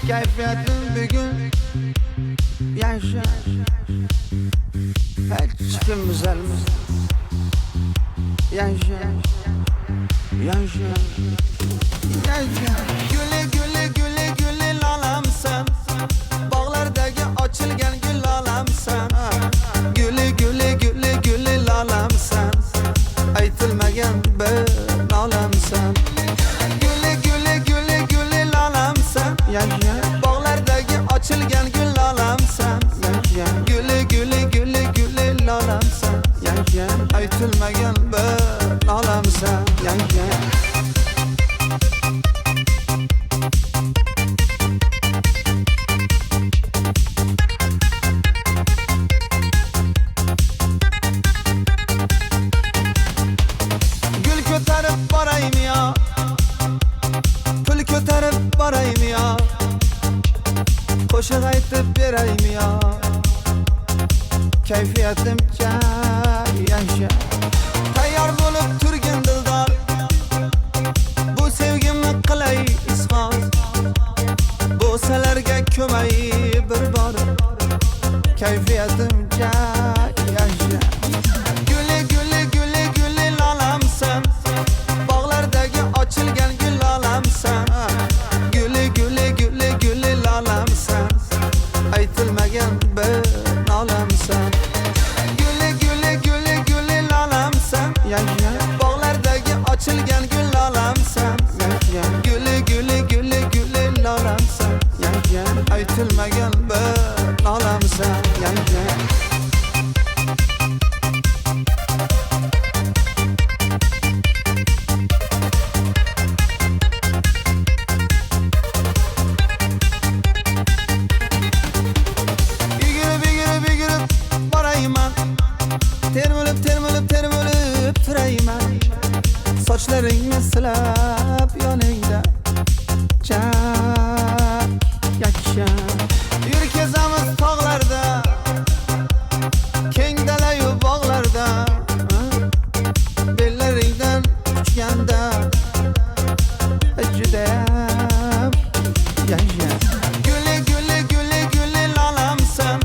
Keyfiyetim bugün yaşa. Hiç kim güzelmez. Yaşa. Yaşa. Yaşa. Güle güle güle güle lalamsan. Bağlardaki açılgan gül lalamsan. Güle güle güle güle lalamsan. Aytılmagan bir lalamsan. Güle güle güle güle lalamsan. Yaşa. Bağlardaki açılgan gül lalamsan. Yaşa. Güle güle güle güle lalamsan. Yaşa. Aytılmagan bir lalamsan. Yaşa. Gül ko'tarib borayım ya, pul ko'tarib borayım ya, qo'shiq aytib berayim ya. Kayfiyatimcha yaşa. Tayyor bo'lib turgin dildor, bu sevgimni qilay izhor. Bo'salarga ko'may bir bor. Kayfiyatimcha yaşa. Güle güle güle güle lalamsan. Bağlardaki açılgan gül lalamsan. Güle güle güle güle lalamsan. Aytılmagan bir lalamsan. Güle güle güle güle lalamsan. Yaşa. Bağlardaki açılgan gül lalamsan. Yaşa. Güle güle güle güle lalamsan. Yaşa. Aytılmagan bir lalamsan. Yaşa. Termilib turayman. Sochlaringni silab yoningda yakka. Yur kezamiz tog'larda, keng dalayu bog'larda. Bellaringdan uchganda judayam yaşa. Güle güle güle güle lalamsan.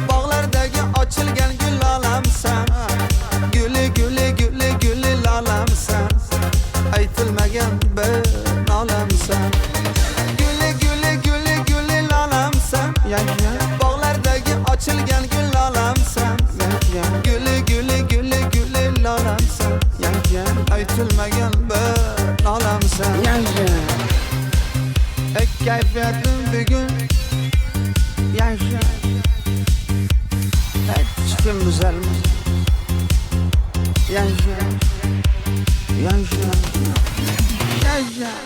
Bağlardaki açılgan gül lalamsan. Güle güle güle güle lalamsan. Aytılmagan bir lalamsan. Güle güle güle güle lalamsan. Yaşa. Bağlardaki açılgan gül lalamsan. Yaşa. Güle güle güle güle lalamsan. Yaşa. Aytılmagan bir lalamsan. Yaşa. Keyfiyetim bugün yaşa. Hiç kim güzelmez. Yaşa. Yaşa. Yaşa.